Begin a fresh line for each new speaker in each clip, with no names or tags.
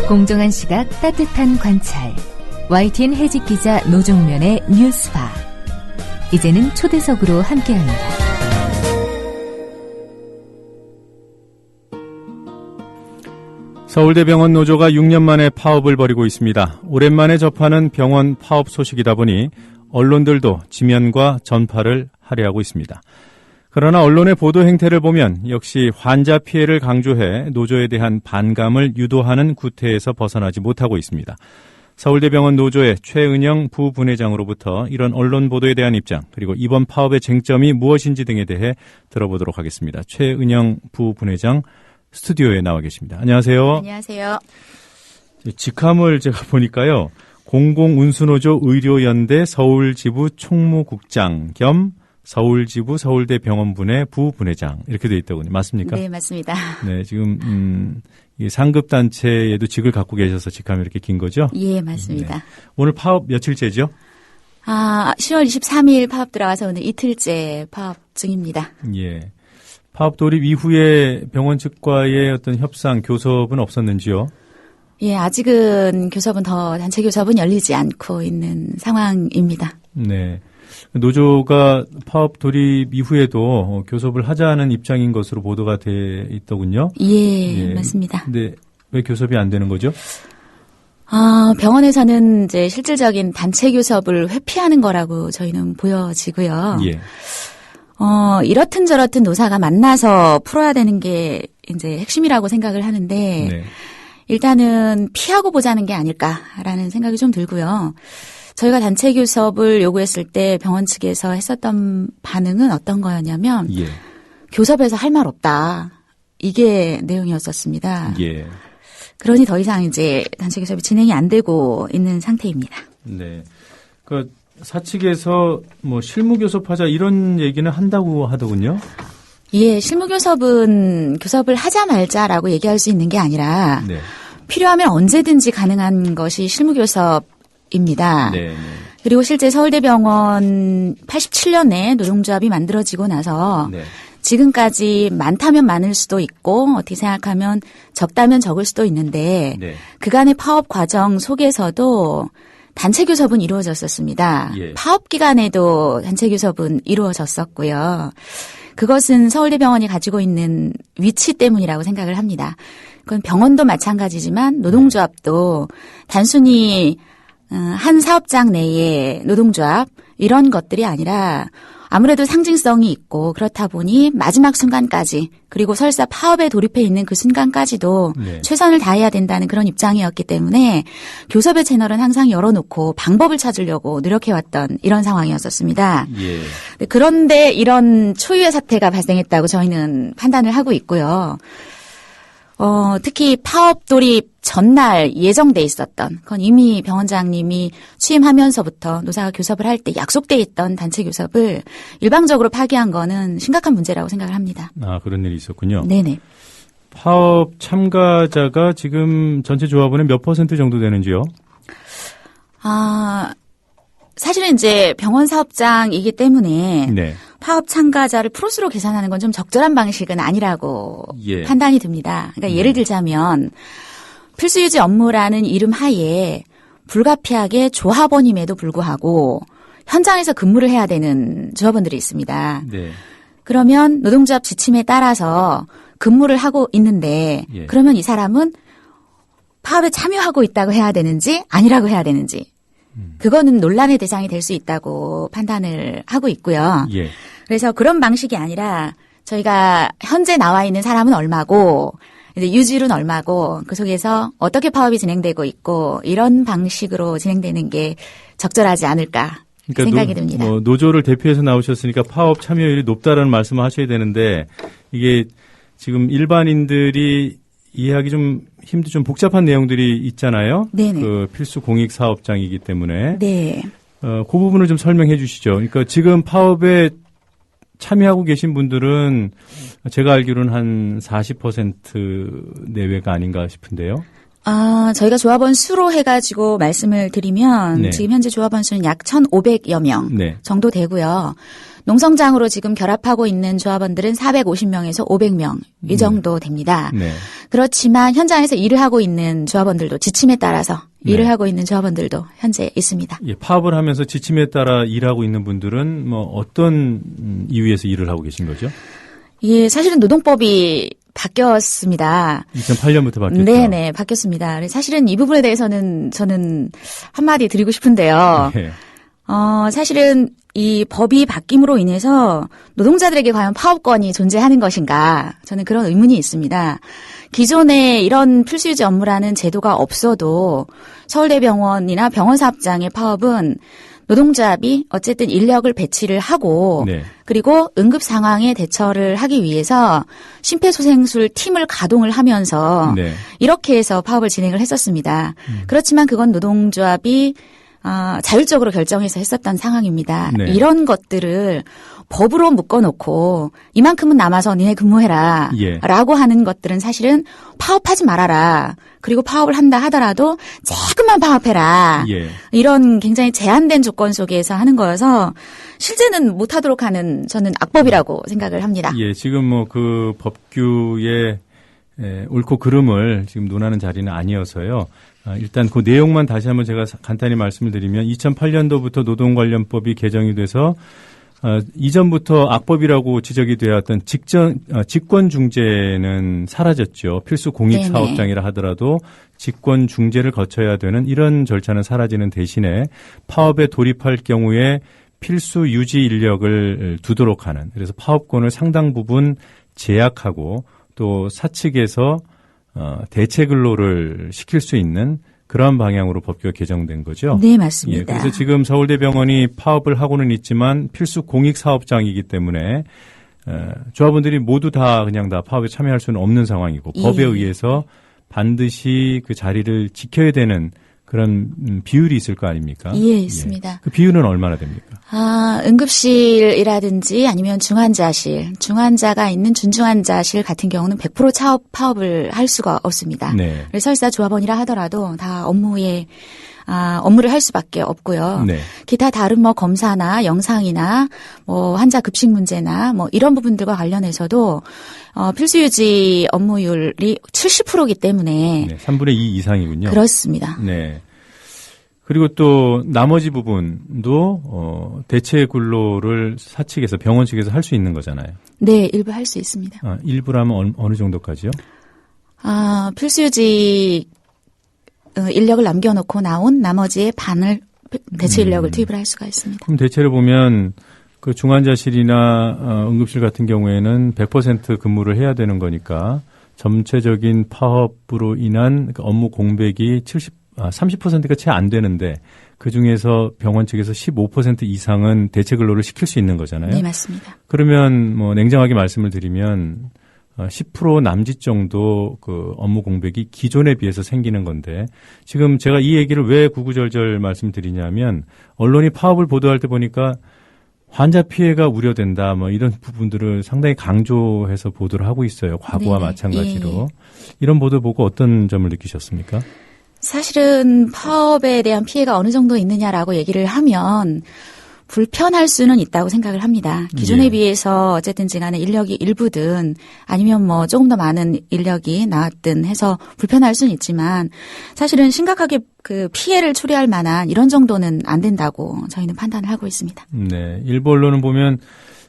공정한 시각, 따뜻한 관찰. YTN 해직 기자 노종면의 뉴스바. 이제는 초대석으로 함께합니다.
서울대병원 노조가 6년 만에 파업을 벌이고 있습니다. 오랜만에 접하는 병원 파업 소식이다 보니 언론들도 지면과 전파를 할애하고 있습니다. 그러나 언론의 보도 행태를 보면 역시 환자 피해를 강조해 노조에 대한 반감을 유도하는 구태에서 벗어나지 못하고 있습니다. 서울대병원 노조의 최은영 부분회장으로부터 이런 언론 보도에 대한 입장, 그리고 이번 파업의 쟁점이 무엇인지 등에 대해 들어보도록 하겠습니다. 최은영 부분회장 스튜디오에 나와 계십니다. 안녕하세요.
안녕하세요.
직함을 제가 보니까요. 공공운수노조 의료연대 서울지부 총무국장 겸 서울지부 서울대병원분의 부분회장 이렇게 돼 있더군요. 맞습니까?
네, 맞습니다.
네, 지금 이 상급단체에도 직을 갖고 계셔서 직함이 이렇게 긴 거죠?
예, 맞습니다.
네. 오늘 파업 며칠째죠?
10월 23일 파업 들어가서 오늘 이틀째 파업 중입니다.
예. 파업 돌입 이후에 병원 측과의 어떤 협상, 교섭은 없었는지요?
예, 아직은 단체 교섭은 열리지 않고 있는 상황입니다.
네. 노조가 파업 돌입 이후에도 교섭을 하자는 입장인 것으로 보도가 돼 있더군요.
예, 맞습니다.
근데 왜 교섭이 안 되는 거죠?
병원에서는 이제 실질적인 단체 교섭을 회피하는 거라고 저희는 보여지고요.
예.
이렇든 저렇든 노사가 만나서 풀어야 되는 게 이제 핵심이라고 생각을 하는데,
네.
일단은 피하고 보자는 게 아닐까라는 생각이 좀 들고요. 저희가 단체 교섭을 요구했을 때 병원 측에서 했었던 반응은 어떤 거였냐면,
예.
교섭에서 할 말 없다. 이게 내용이었었습니다.
예.
그러니 더 이상 이제 단체 교섭이 진행이 안 되고 있는 상태입니다.
네. 그 사측에서 뭐 실무 교섭하자 이런 얘기는 한다고 하더군요.
예, 실무 교섭은 교섭을 하자 말자라고 얘기할 수 있는 게 아니라
네.
필요하면 언제든지 가능한 것이 실무 교섭입니다.
네.
그리고 실제 서울대병원 87년에 노동조합이 만들어지고 나서
네.
지금까지 많다면 많을 수도 있고 어떻게 생각하면 적다면 적을 수도 있는데
네.
그간의 파업 과정 속에서도 단체 교섭은 이루어졌었습니다.
예.
파업 기간에도 단체 교섭은 이루어졌었고요. 그것은 서울대병원이 가지고 있는 위치 때문이라고 생각을 합니다. 그건 병원도 마찬가지지만 노동조합도 단순히 한 사업장 내의 노동조합 이런 것들이 아니라 아무래도 상징성이 있고 그렇다 보니 마지막 순간까지 그리고 설사 파업에 돌입해 있는 그 순간까지도
네.
최선을 다해야 된다는 그런 입장이었기 때문에 교섭의 채널은 항상 열어놓고 방법을 찾으려고 노력해왔던 이런 상황이었었습니다.
예.
그런데 이런 초유의 사태가 발생했다고 저희는 판단을 하고 있고요. 특히 파업 돌입 전날 예정돼 있었던, 그건 이미 병원장님이 취임하면서부터 노사가 교섭을 할 때 약속돼 있던 단체 교섭을 일방적으로 파기한 거는 심각한 문제라고 생각을 합니다.
그런 일이 있었군요.
네네.
파업 참가자가 지금 전체 조합원의 몇 % 정도 되는지요?
사실은 이제 병원 사업장이기 때문에
네.
파업 참가자를 프로스로 계산하는 건 좀 적절한 방식은 아니라고
예.
판단이 듭니다. 그러니까 예를 들자면 필수유지 업무라는 이름 하에 불가피하게 조합원임에도 불구하고 현장에서 근무를 해야 되는 조합원들이 있습니다.
네.
그러면 노동조합 지침에 따라서 근무를 하고 있는데
예.
그러면 이 사람은 파업에 참여하고 있다고 해야 되는지 아니라고 해야 되는지 그거는 논란의 대상이 될 수 있다고 판단을 하고 있고요.
예.
그래서 그런 방식이 아니라 저희가 현재 나와 있는 사람은 얼마고 이제 유지율은 얼마고 그 속에서 어떻게 파업이 진행되고 있고 이런 방식으로 진행되는 게 적절하지 않을까 생각이 듭니다.
노조를 대표해서 나오셨으니까 파업 참여율이 높다라는 말씀을 하셔야 되는데 이게 지금 일반인들이 이해하기 좀 힘도 좀 복잡한 내용들이 있잖아요.
네네.
그 필수 공익 사업장이기 때문에.
네.
그 부분을 좀 설명해 주시죠. 그러니까 지금 파업에 참여하고 계신 분들은 제가 알기로는 한 40% 내외가 아닌가 싶은데요.
저희가 조합원 수로 해가지고 말씀을 드리면
네.
지금 현재 조합원 수는 약 1,500여 명
네.
정도 되고요. 농성장으로 지금 결합하고 있는 조합원들은 450명에서 500명 이 정도 됩니다.
네.
그렇지만 현장에서 일을 하고 있는 조합원들도 지침에 따라서
네.
일을 하고 있는 조합원들도 현재 있습니다.
예, 파업을 하면서 지침에 따라 일하고 있는 분들은 뭐 어떤 이유에서 일을 하고 계신 거죠?
예, 사실은 노동법이 바뀌었습니다.
2008년부터 바뀌었죠.
네네, 바뀌었습니다. 사실은 이 부분에 대해서는 저는 한마디 드리고 싶은데요.
네.
사실은 이 법이 바뀜으로 인해서 노동자들에게 과연 파업권이 존재하는 것인가? 저는 그런 의문이 있습니다. 기존에 이런 필수유지 업무라는 제도가 없어도 서울대병원이나 병원사업장의 파업은 노동조합이 어쨌든 인력을 배치를 하고
네.
그리고 응급 상황에 대처를 하기 위해서 심폐소생술 팀을 가동을 하면서
네.
이렇게 해서 파업을 진행을 했었습니다. 그렇지만 그건 노동조합이 자율적으로 결정해서 했었던 상황입니다.
네.
이런 것들을 법으로 묶어놓고 이만큼은 남아서 니네 근무해라
예.
라고 하는 것들은 사실은 파업하지 말아라. 그리고 파업을 한다 하더라도 조금만 파업해라.
예.
이런 굉장히 제한된 조건 속에서 하는 거여서 실제는 못하도록 하는 저는 악법이라고 생각을 합니다.
예, 지금 뭐 그 법규의 옳고 그름을 지금 논하는 자리는 아니어서요. 일단 그 내용만 다시 한번 제가 간단히 말씀을 드리면 2008년도부터 노동관련법이 개정이 돼서 이전부터 악법이라고 지적이 되었던 직권중재는 사라졌죠. 필수 공익사업장이라 하더라도 직권중재를 거쳐야 되는 이런 절차는 사라지는 대신에 파업에 돌입할 경우에 필수 유지 인력을 두도록 하는, 그래서 파업권을 상당 부분 제약하고 또 사측에서 대체 근로를 시킬 수 있는 그러한 방향으로 법규가 개정된 거죠.
네, 맞습니다.
예, 그래서 지금 서울대병원이 파업을 하고는 있지만 필수 공익사업장이기 때문에 조합원들이 모두 다 그냥 다 파업에 참여할 수는 없는 상황이고
예.
법에 의해서 반드시 그 자리를 지켜야 되는 그런 비율이 있을 거 아닙니까?
예, 있습니다.
그 비율은 얼마나 됩니까?
응급실이라든지 아니면 중환자실, 중환자가 있는 준중환자실 같은 경우는 100% 파업을 할 수가 없습니다.
네.
그래서 설사 조합원이라 하더라도 다 업무를 할 수밖에 없고요.
네.
기타 다른 뭐 검사나 영상이나 뭐 환자 급식 문제나 뭐 이런 부분들과 관련해서도 필수유지 업무율이 70%이기 때문에
네, 3분의 2 이상이군요.
그렇습니다.
네. 그리고 또 나머지 부분도 대체 근로를 사측에서 병원 측에서 할 수 있는 거잖아요.
네, 일부 할 수 있습니다.
일부라면 어느 정도까지요?
필수유지 인력을 남겨놓고 나온 나머지의 반을 대체 인력을 투입을 할 수가 있습니다.
그럼 대체로 보면 그 중환자실이나 응급실 같은 경우에는 100% 근무를 해야 되는 거니까 전체적인 파업으로 인한 그 업무 공백이 30%가 채 안 되는데 그중에서 병원 측에서 15% 이상은 대체 근로를 시킬 수 있는 거잖아요.
네, 맞습니다.
그러면 뭐 냉정하게 말씀을 드리면 10% 남짓 정도 그 업무 공백이 기존에 비해서 생기는 건데 지금 제가 이 얘기를 왜 구구절절 말씀드리냐면 언론이 파업을 보도할 때 보니까 환자 피해가 우려된다 뭐 이런 부분들을 상당히 강조해서 보도를 하고 있어요. 과거와
네네.
마찬가지로.
예.
이런 보도 보고 어떤 점을 느끼셨습니까?
사실은 파업에 대한 피해가 어느 정도 있느냐라고 얘기를 하면 불편할 수는 있다고 생각을 합니다. 기존에
예.
비해서 어쨌든 간에 인력이 일부든 아니면 뭐 조금 더 많은 인력이 나왔든 해서 불편할 수는 있지만 사실은 심각하게 그 피해를 초래할 만한 이런 정도는 안 된다고 저희는 판단을 하고 있습니다.
네. 일부 언론은 보면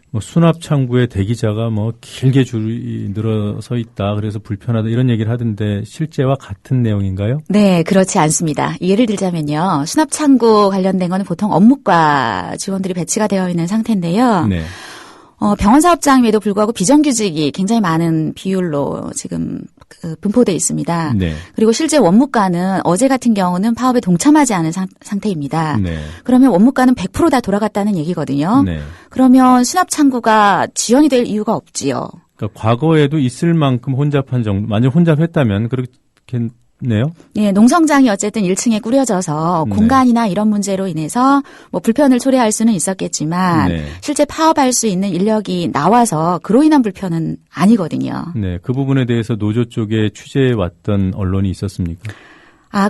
뭐 수납 창구에 대기자가 뭐 길게 줄이 늘어서 있다. 그래서 불편하다. 이런 얘기를 하던데 실제와 같은 내용인가요?
네, 그렇지 않습니다. 예를 들자면요. 수납창구 관련된 거는 보통 업무과 직원들이 배치가 되어 있는 상태인데요.
네.
병원 사업장임에도 불구하고 비정규직이 굉장히 많은 비율로 지금 분포되어 있습니다.
네.
그리고 실제 원무과는 어제 같은 경우는 파업에 동참하지 않은 상태입니다.
네.
그러면 원무과는 100% 다 돌아갔다는 얘기거든요.
네.
그러면 수납창구가 지연이 될 이유가 없지요.
그러니까 과거에도 있을 만큼 혼잡한 정도, 만약 혼잡했다면 그렇겠네요.
네, 농성장이 어쨌든 1층에 꾸려져서
네.
공간이나 이런 문제로 인해서 뭐 불편을 초래할 수는 있었겠지만
네.
실제 파업할 수 있는 인력이 나와서 그로 인한 불편은 아니거든요.
네, 그 부분에 대해서 노조 쪽에 취재해 왔던 언론이 있었습니까?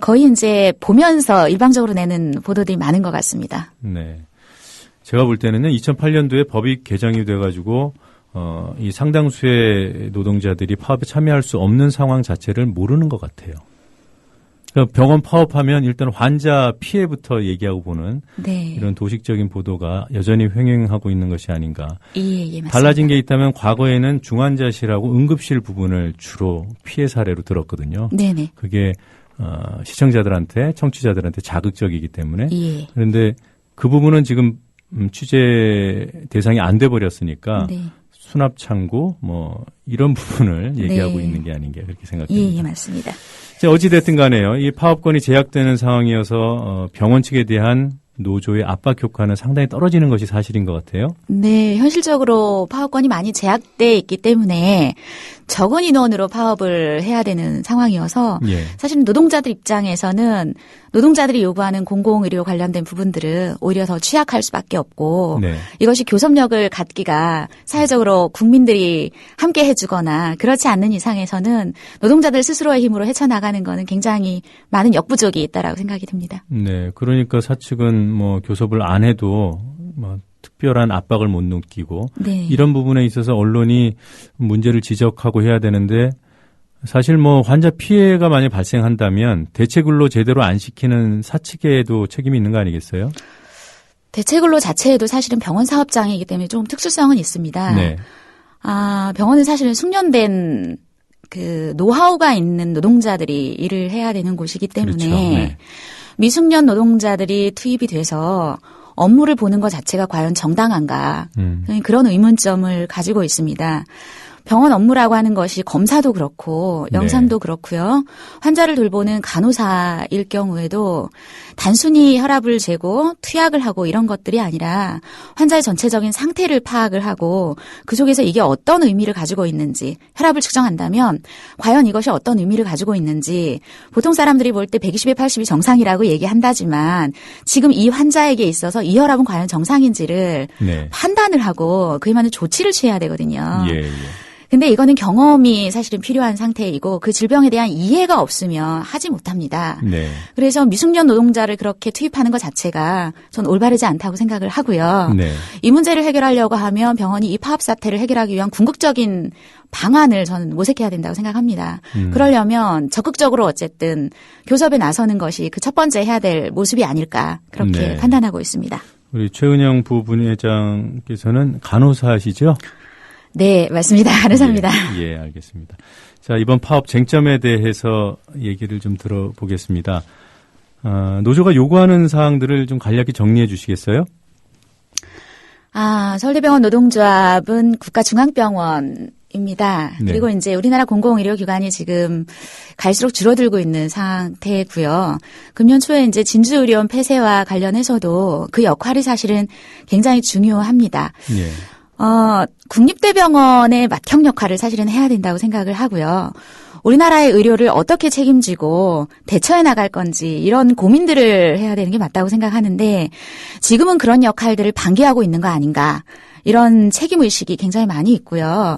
거의 이제 보면서 일방적으로 내는 보도들이 많은 것 같습니다.
네. 제가 볼 때는요, 2008년도에 법이 개정이 돼가지고, 이 상당수의 노동자들이 파업에 참여할 수 없는 상황 자체를 모르는 것 같아요. 그러니까 병원 파업하면 일단 환자 피해부터 얘기하고 보는
네.
이런 도식적인 보도가 여전히 횡행하고 있는 것이 아닌가.
예, 맞습니다.
달라진 게 있다면 과거에는 중환자실하고 응급실 부분을 주로 피해 사례로 들었거든요.
네네.
그게 시청자들한테 청취자들한테 자극적이기 때문에.
예.
그런데 그 부분은 지금 취재 대상이 안 돼 버렸으니까
네.
수납 창구 뭐 이런 부분을 얘기하고
네.
있는 게 아닌가 그렇게 생각됩니다.
예, 맞습니다.
어찌 됐든 간에요. 이 파업권이 제약되는 상황이어서 병원 측에 대한 노조의 압박 효과는 상당히 떨어지는 것이 사실인 것 같아요.
네, 현실적으로 파업권이 많이 제약돼 있기 때문에 적은 인원으로 파업을 해야 되는 상황이어서
예.
사실 노동자들 입장에서는 노동자들이 요구하는 공공의료 관련된 부분들은 오히려 더 취약할 수밖에 없고
네.
이것이 교섭력을 갖기가 사회적으로 국민들이 함께 해주거나 그렇지 않는 이상에서는 노동자들 스스로의 힘으로 헤쳐나가는 거는 굉장히 많은 역부족이 있다라고 생각이 듭니다.
네, 그러니까 사측은 뭐 교섭을 안 해도 뭐 특별한 압박을 못 느끼고
네.
이런 부분에 있어서 언론이 문제를 지적하고 해야 되는데 사실 뭐 환자 피해가 만약 발생한다면 대체근로 제대로 안 시키는 사측에도 책임이 있는 거 아니겠어요?
대체근로 자체에도 사실은 병원 사업장이기 때문에 좀 특수성은 있습니다.
네.
병원은 사실은 숙련된 그 노하우가 있는 노동자들이 일을 해야 되는 곳이기 때문에
그렇죠. 네.
미숙련 노동자들이 투입이 돼서 업무를 보는 것 자체가 과연 정당한가 그런 의문점을 가지고 있습니다. 병원 업무라고 하는 것이 검사도 그렇고 영상도 그렇고요. 환자를 돌보는 간호사일 경우에도 단순히 혈압을 재고 투약을 하고 이런 것들이 아니라 환자의 전체적인 상태를 파악을 하고 그 속에서 이게 어떤 의미를 가지고 있는지 혈압을 측정한다면 과연 이것이 어떤 의미를 가지고 있는지 보통 사람들이 볼 때 120에 80이 정상이라고 얘기한다지만 지금 이 환자에게 있어서 이 혈압은 과연 정상인지를
네.
판단을 하고 그에 맞는 조치를 취해야 되거든요.
예, 예.
근데 이거는 경험이 사실은 필요한 상태이고 그 질병에 대한 이해가 없으면 하지 못합니다.
네.
그래서 미숙련 노동자를 그렇게 투입하는 것 자체가 전 올바르지 않다고 생각을 하고요.
네.
이 문제를 해결하려고 하면 병원이 이 파업 사태를 해결하기 위한 궁극적인 방안을 저는 모색해야 된다고 생각합니다. 그러려면 적극적으로 어쨌든 교섭에 나서는 것이 그 첫 번째 해야 될 모습이 아닐까 그렇게
네.
판단하고 있습니다.
우리 최은영 부분회장께서는 간호사시죠?
네, 맞습니다. 간호사입니다.
예, 알겠습니다. 자, 이번 파업 쟁점에 대해서 얘기를 좀 들어보겠습니다. 노조가 요구하는 사항들을 좀 간략히 정리해 주시겠어요?
서울대병원 노동조합은 국가중앙병원입니다.
네.
그리고 이제 우리나라 공공의료기관이 지금 갈수록 줄어들고 있는 상태고요. 금년 초에 이제 진주의료원 폐쇄와 관련해서도 그 역할이 사실은 굉장히 중요합니다.
예.
국립대병원의 맏형 역할을 사실은 해야 된다고 생각을 하고요. 우리나라의 의료를 어떻게 책임지고 대처해 나갈 건지 이런 고민들을 해야 되는 게 맞다고 생각하는데 지금은 그런 역할들을 방기하고 있는 거 아닌가. 이런 책임의식이 굉장히 많이 있고요.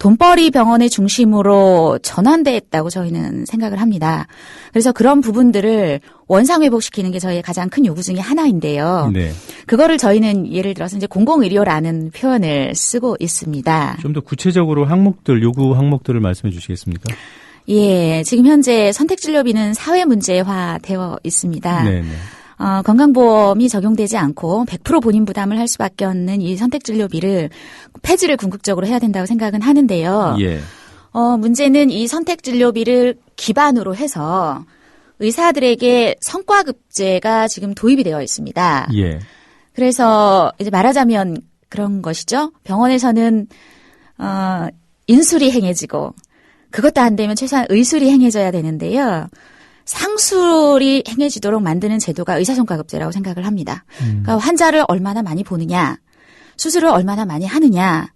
돈벌이 병원의 중심으로 전환됐다고 저희는 생각을 합니다. 그래서 그런 부분들을 원상회복시키는 게 저희의 가장 큰 요구 중에 하나인데요.
네.
그거를 저희는 예를 들어서 이제 공공의료라는 표현을 쓰고 있습니다.
좀 더 구체적으로 요구 항목들을 말씀해 주시겠습니까?
예, 지금 현재 선택진료비는 사회 문제화 되어 있습니다.
네, 네.
건강보험이 적용되지 않고 100% 본인 부담을 할 수밖에 없는 이 선택진료비를 폐지를 궁극적으로 해야 된다고 생각은 하는데요.
예.
문제는 이 선택진료비를 기반으로 해서 의사들에게 성과급제가 지금 도입이 되어 있습니다.
예.
그래서 이제 말하자면 그런 것이죠. 병원에서는 인술이 행해지고 그것도 안 되면 최소한 의술이 행해져야 되는데요. 상술이 행해지도록 만드는 제도가 의사성과급제라고 생각을 합니다. 그러니까 환자를 얼마나 많이 보느냐, 수술을 얼마나 많이 하느냐,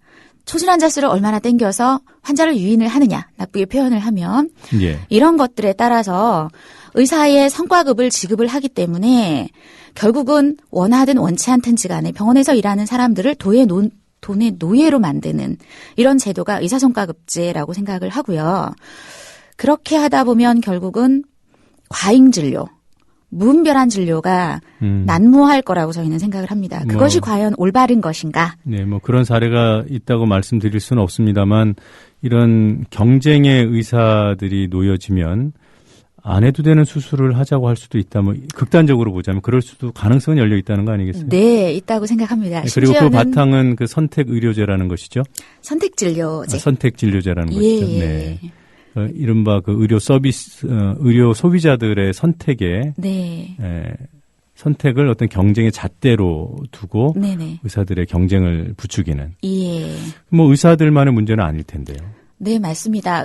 초진 환자 수를 얼마나 땡겨서 환자를 유인을 하느냐, 나쁘게 표현을 하면
예.
이런 것들에 따라서 의사의 성과급을 지급을 하기 때문에 결국은 원하든 원치 않든지 간에 병원에서 일하는 사람들을 돈의 노예로 만드는 이런 제도가 의사성과급제라고 생각을 하고요. 그렇게 하다 보면 결국은 과잉진료, 무분별한 진료가 난무할 거라고 저희는 생각을 합니다. 그것이 과연 올바른 것인가?
네, 뭐 그런 사례가 있다고 말씀드릴 수는 없습니다만 이런 경쟁의 의사들이 놓여지면 안 해도 되는 수술을 하자고 할 수도 있다. 뭐 극단적으로 보자면 그럴 수도 가능성은 열려 있다는 거 아니겠어요?
네, 있다고 생각합니다.
네, 그리고 그 바탕은 그 선택 의료제라는 것이죠.
선택 진료제.
선택 진료제라는 것이죠.
예.
네. 이른바 그 의료 서비스, 의료 소비자들의 선택에
네.
선택을 어떤 경쟁의 잣대로 두고
네네.
의사들의 경쟁을 부추기는.
예.
뭐 의사들만의 문제는 아닐 텐데요.
네, 맞습니다.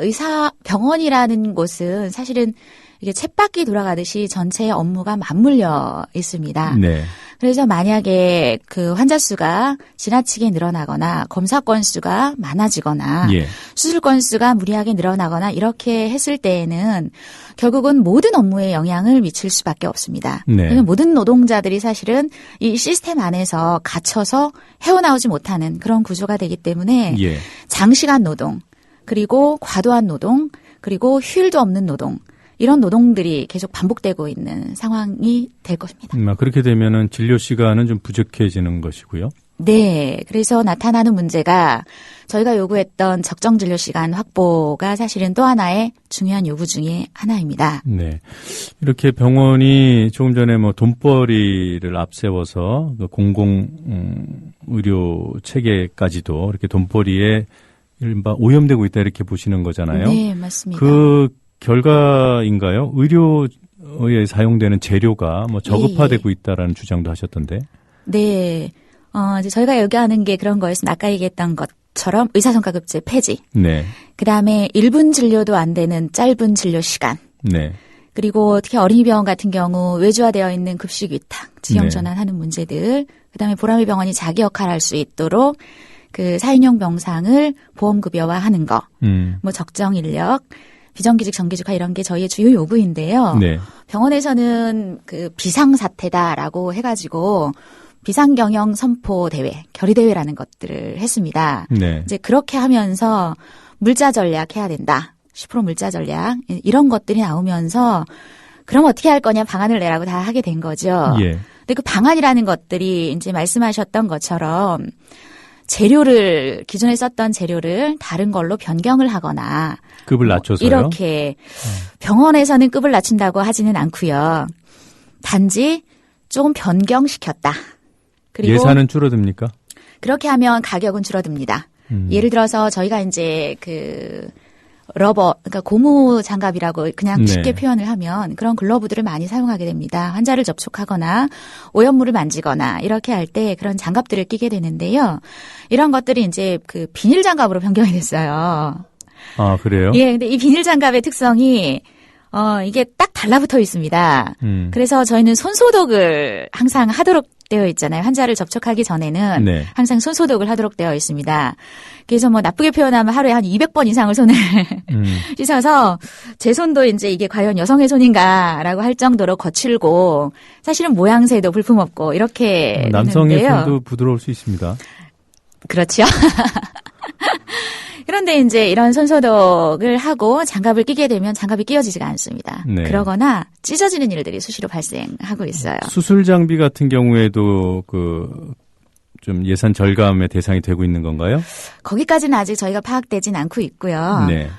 병원이라는 곳은 사실은 이게 쳇바퀴 돌아가듯이 전체의 업무가 맞물려 있습니다.
네.
그래서 만약에 그 환자 수가 지나치게 늘어나거나 검사 건수가 많아지거나
예.
수술 건수가 무리하게 늘어나거나 이렇게 했을 때에는 결국은 모든 업무에 영향을 미칠 수밖에 없습니다.
네.
왜냐하면 모든 노동자들이 사실은 이 시스템 안에서 갇혀서 헤어나오지 못하는 그런 구조가 되기 때문에
예.
장시간 노동, 그리고 과도한 노동, 그리고 휴일도 없는 노동, 이런 노동들이 계속 반복되고 있는 상황이 될 것입니다.
그렇게 되면은 진료 시간은 좀 부족해지는 것이고요.
네. 그래서 나타나는 문제가 저희가 요구했던 적정 진료 시간 확보가 사실은 또 하나의 중요한 요구 중에 하나입니다.
네. 이렇게 병원이 조금 전에 뭐 돈벌이를 앞세워서 그 공공 의료 체계까지도 이렇게 돈벌이에 이른바 오염되고 있다 이렇게 보시는 거잖아요.
네, 맞습니다.
그 결과인가요? 의료에 사용되는 재료가 뭐 저급화되고 있다라는 주장도 하셨던데.
네. 이제 저희가 얘기하는 게 그런 거였습니다. 아까 얘기했던 것처럼 의사성과급제 폐지.
네.
그다음에 1분 진료도 안 되는 짧은 진료 시간.
네.
그리고 특히 어린이병원 같은 경우 외주화되어 있는 급식 위탁, 지형
네.
전환하는 문제들. 그다음에 보람의 병원이 자기 역할을 할 수 있도록 그 4인용 병상을 보험급여화하는 거. 뭐 적정 인력. 비정규직, 정규직화 이런 게 저희의 주요 요구인데요.
네.
병원에서는 그 비상사태다라고 해가지고 비상경영 선포 대회, 결의대회라는 것들을 했습니다.
네.
이제 그렇게 하면서 물자 전략 해야 된다. 10% 물자 전략 이런 것들이 나오면서 그럼 어떻게 할 거냐 방안을 내라고 다 하게 된 거죠.
예.
근데 그 방안이라는 것들이 이제 말씀하셨던 것처럼 재료를 기존에 썼던 재료를 다른 걸로 변경을 하거나
급을 낮춰서요.
이렇게 병원에서는 급을 낮춘다고 하지는 않고요. 단지 조금 변경시켰다. 그리고
예산은 줄어듭니까?
그렇게 하면 가격은 줄어듭니다. 예를 들어서 저희가 이제 그 러버, 그러니까 고무 장갑이라고 그냥 쉽게
네.
표현을 하면 그런 글러브들을 많이 사용하게 됩니다. 환자를 접촉하거나 오염물을 만지거나 이렇게 할 때 그런 장갑들을 끼게 되는데요. 이런 것들이 이제 그 비닐 장갑으로 변경이 됐어요.
아, 그래요?
예, 근데 이 비닐 장갑의 특성이 이게 딱 달라붙어 있습니다. 그래서 저희는 손소독을 항상 하도록 되어 있잖아요. 환자를 접촉하기 전에는
네.
항상 손소독을 하도록 되어 있습니다. 그래서 뭐 나쁘게 표현하면 하루에 한 200번 이상을 손을 씻어서 제 손도 이제 이게 과연 여성의 손인가라고 할 정도로 거칠고 사실은 모양새도 볼품없고 이렇게
남성의
되는데요.
손도 부드러울 수 있습니다.
그렇죠. 그런데 이제 이런 손소독을 하고 장갑을 끼게 되면 장갑이 끼워지지가 않습니다.
네.
그러거나 찢어지는 일들이 수시로 발생하고 있어요.
수술 장비 같은 경우에도 좀 예산 절감의 대상이 되고 있는 건가요?
거기까지는 아직 저희가 파악되진 않고 있고요.
네.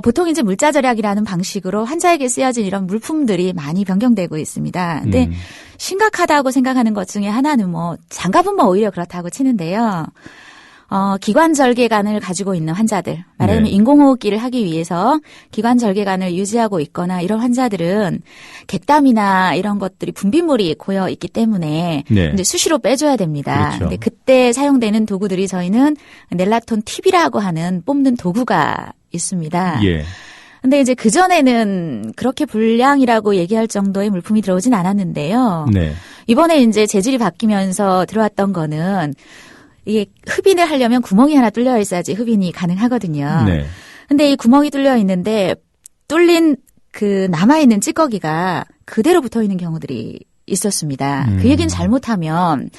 보통 이제 물자 절약이라는 방식으로 환자에게 쓰여진 이런 물품들이 많이 변경되고 있습니다. 근데 심각하다고 생각하는 것 중에 하나는 뭐 장갑은 뭐 오히려 그렇다고 치는데요. 기관절개관을 가지고 있는 환자들, 말하자면
네.
인공호흡기를 하기 위해서 기관절개관을 유지하고 있거나 이런 환자들은 객담이나 이런 것들이 분비물이 고여 있기 때문에
네.
이제 수시로 빼줘야 됩니다.
그렇죠.
근데 그때 사용되는 도구들이 저희는 넬라톤 팁이라고 하는 뽑는 도구가 있습니다.
예.
근데 이제 그전에는 그렇게 불량이라고 얘기할 정도의 물품이 들어오진 않았는데요.
네.
이번에 이제 재질이 바뀌면서 들어왔던 거는 이게 흡인을 하려면 구멍이 하나 뚫려 있어야지 흡인이 가능하거든요.
네.
근데 이 구멍이 뚫려 있는데 뚫린 그 남아있는 찌꺼기가 그대로 붙어 있는 경우들이 있었습니다. 그 얘기는 잘못하면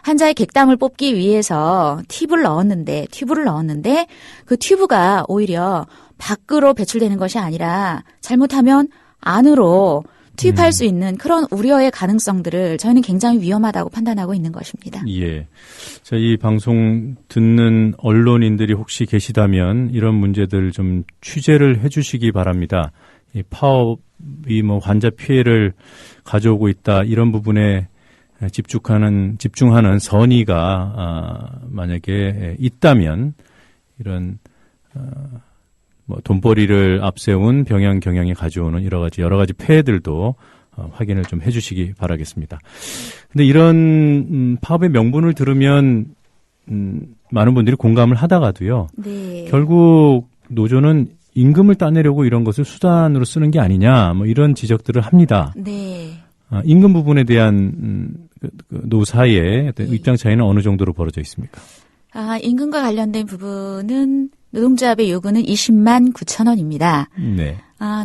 환자의 객담을 뽑기 위해서 튜브를 넣었는데 그 튜브가 오히려 밖으로 배출되는 것이 아니라 잘못하면 안으로 투입할 수 있는 그런 우려의 가능성들을 저희는 굉장히 위험하다고 판단하고 있는 것입니다.
예. 자, 이 방송 듣는 언론인들이 혹시 계시다면 이런 문제들 좀 취재를 해주시기 바랍니다. 이 파업이 뭐 환자 피해를 가져오고 있다 이런 부분에 집중하는 선의가 만약에 있다면 이런 뭐 돈벌이를 앞세운 병양 경영이 가져오는 여러 가지 폐해들도 확인을 좀 해주시기 바라겠습니다. 근데 이런 파업의 명분을 들으면 많은 분들이 공감을 하다가도요.
네.
결국 노조는 임금을 따내려고 이런 것을 수단으로 쓰는 게 아니냐, 뭐 이런 지적들을 합니다.
네.
임금 부분에 대한 노사의
네.
입장 차이는 어느 정도로 벌어져 있습니까?
임금과 관련된 부분은 노동조합의 요구는 20만 9천 원입니다.
네.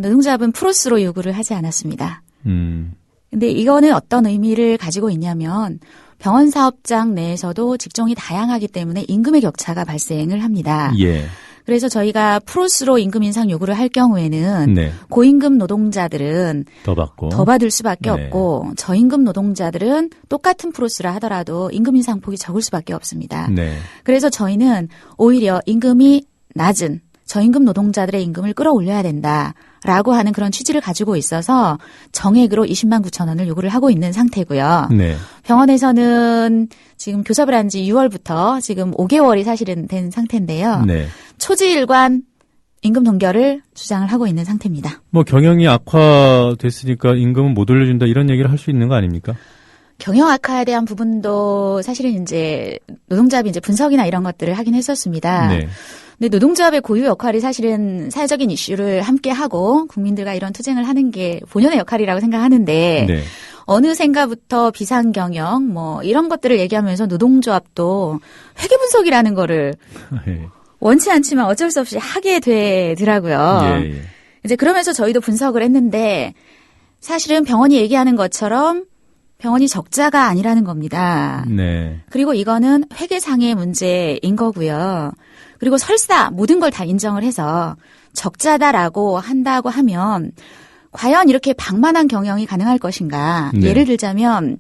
노동조합은 프로스로 요구를 하지 않았습니다.
근데
이거는 어떤 의미를 가지고 있냐면 병원 사업장 내에서도 직종이 다양하기 때문에 임금의 격차가 발생을 합니다.
예.
그래서 저희가 프로스로 임금 인상 요구를 할 경우에는
네.
고임금 노동자들은
더
받을 수밖에
네.
없고 저임금 노동자들은 똑같은 프로스라 하더라도 임금 인상폭이 적을 수밖에 없습니다.
네.
그래서 저희는 오히려 임금이 낮은 저임금 노동자들의 임금을 끌어올려야 된다라고 하는 그런 취지를 가지고 있어서 정액으로 20만 9천 원을 요구를 하고 있는 상태고요.
네.
병원에서는 지금 교섭을 한 지 6월부터 지금 5개월이 사실은 된 상태인데요.
네.
초지일관 임금 동결을 주장을 하고 있는 상태입니다.
뭐 경영이 악화됐으니까 임금은 못 올려준다 이런 얘기를 할 수 있는 거 아닙니까?
경영 악화에 대한 부분도 사실은 이제 노동조합이 이제 분석이나 이런 것들을 하긴 했었습니다.
네.
근데 노동조합의 고유 역할이 사실은 사회적인 이슈를 함께 하고 국민들과 이런 투쟁을 하는 게 본연의 역할이라고 생각하는데
네.
어느샌가부터 비상경영 뭐 이런 것들을 얘기하면서 노동조합도 회계 분석이라는 거를
예.
원치 않지만 어쩔 수 없이 하게 되더라고요.
예.
이제 그러면서 저희도 분석을 했는데 사실은 병원이 얘기하는 것처럼 병원이 적자가 아니라는 겁니다.
네.
그리고 이거는 회계상의 문제인 거고요. 그리고 설사 모든 걸 다 인정을 해서 적자다라고 한다고 하면 과연 이렇게 방만한 경영이 가능할 것인가.
네.
예를 들자면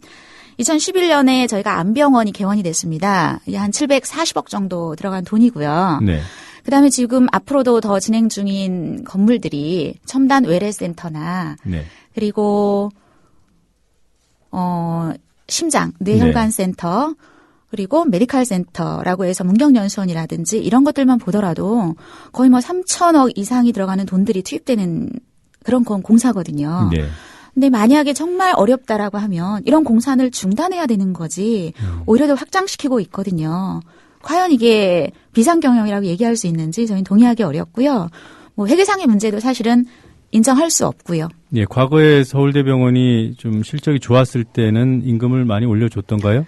2011년에 저희가 안병원이 개원이 됐습니다. 한 740억 정도 들어간 돈이고요.
네.
그다음에 지금 앞으로도 더 진행 중인 건물들이 첨단 외래센터나
네.
그리고 심장, 뇌혈관 센터 그리고 메디칼 센터라고 해서 문경연수원이라든지 이런 것들만 보더라도 거의 뭐 3천억 이상이 들어가는 돈들이 투입되는 그런 공사거든요.
네.
근데 만약에 정말 어렵다라고 하면 이런 공사를 중단해야 되는 거지 오히려 더 확장시키고 있거든요. 과연 이게 비상경영이라고 얘기할 수 있는지 저희는 동의하기 어렵고요. 뭐 회계상의 문제도 사실은 인정할 수 없고요.
예, 과거에 서울대병원이 좀 실적이 좋았을 때는 임금을 많이 올려줬던가요?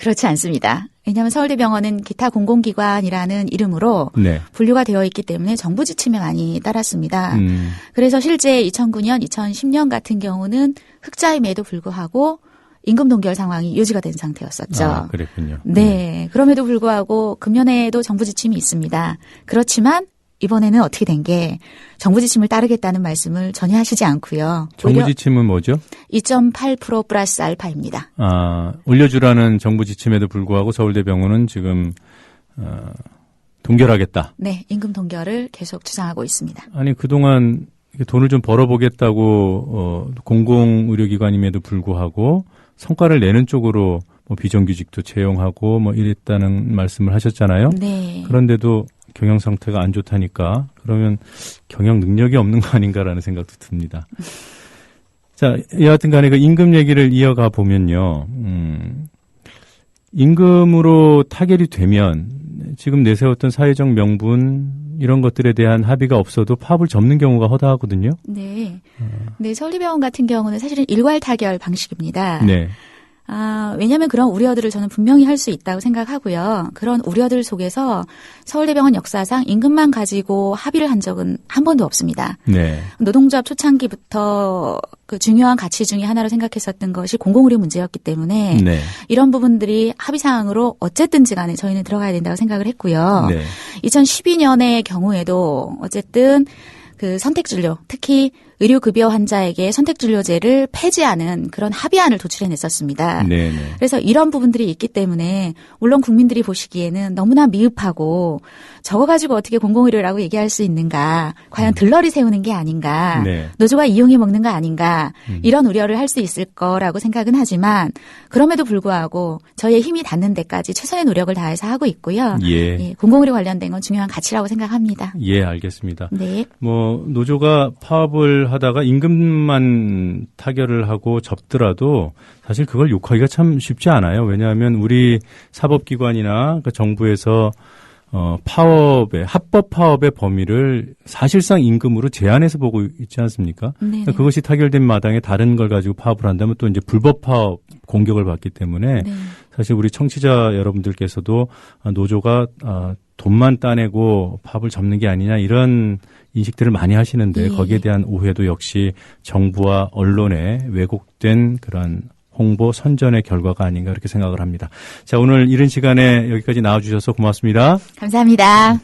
그렇지 않습니다. 왜냐하면 서울대병원은 기타 공공기관이라는 이름으로
네.
분류가 되어 있기 때문에 정부 지침에 많이 따랐습니다. 그래서 실제 2009년, 2010년 같은 경우는 흑자임에도 불구하고 임금 동결 상황이 유지가 된 상태였었죠.
그랬군요.
네. 그럼에도 불구하고 금년에도 정부 지침이 있습니다. 그렇지만 이번에는 어떻게 된 게 정부 지침을 따르겠다는 말씀을 전혀 하시지 않고요.
정부 지침은 뭐죠?
2.8% 플러스 알파입니다.
올려주라는 정부 지침에도 불구하고 서울대병원은 지금 동결하겠다.
네. 임금 동결을 계속 주장하고 있습니다.
아니 그동안 돈을 좀 벌어보겠다고 공공의료기관임에도 불구하고 성과를 내는 쪽으로 뭐 비정규직도 채용하고 뭐 이랬다는 말씀을 하셨잖아요.
네.
그런데도 경영 상태가 안 좋다니까 그러면 경영 능력이 없는 거 아닌가라는 생각도 듭니다. 자, 여하튼 간에 그 임금 얘기를 이어가 보면요. 임금으로 타결이 되면 지금 내세웠던 사회적 명분 이런 것들에 대한 합의가 없어도 파업을 접는 경우가 허다하거든요.
네. 네, 서울대병원 같은 경우는 사실은 일괄 타결 방식입니다.
네.
왜냐하면 그런 우려들을 저는 분명히 할 수 있다고 생각하고요. 그런 우려들 속에서 서울대병원 역사상 임금만 가지고 합의를 한 적은 한 번도 없습니다.
네.
노동조합 초창기부터 그 중요한 가치 중에 하나로 생각했었던 것이 공공의료 문제였기 때문에
네.
이런 부분들이 합의사항으로 어쨌든지 간에 저희는 들어가야 된다고 생각을 했고요.
네.
2012년의 경우에도 어쨌든 그 선택진료, 특히 의료급여 환자에게 선택진료제를 폐지하는 그런 합의안을 도출해냈었습니다.
네네.
그래서 이런 부분들이 있기 때문에 물론 국민들이 보시기에는 너무나 미흡하고 저거 가지고 어떻게 공공의료라고 얘기할 수 있는가, 과연 들러리 세우는 게 아닌가,
네.
노조가 이용해 먹는 거 아닌가, 이런 우려를 할 수 있을 거라고 생각은 하지만 그럼에도 불구하고 저희의 힘이 닿는 데까지 최선의 노력을 다해서 하고 있고요.
예.
공공의료 관련된 건 중요한 가치라고 생각합니다.
예, 알겠습니다.
네.
노조가 파업을 하다가 임금만 타결을 하고 접더라도 사실 그걸 욕하기가 참 쉽지 않아요. 왜냐하면 우리 사법기관이나 정부에서 합법 파업의 범위를 사실상 임금으로 제한해서 보고 있지 않습니까?
네네.
그것이 타결된 마당에 다른 걸 가지고 파업을 한다면 또 이제 불법 파업 공격을 받기 때문에
네.
사실 우리 청취자 여러분들께서도 노조가 돈만 따내고 파업을 접는 게 아니냐 이런 인식들을 많이 하시는데
예.
거기에 대한 오해도 역시 정부와 언론의 왜곡된 그런 홍보 선전의 결과가 아닌가 그렇게 생각을 합니다. 자, 오늘 이른 시간에 여기까지 나와주셔서 고맙습니다.
감사합니다.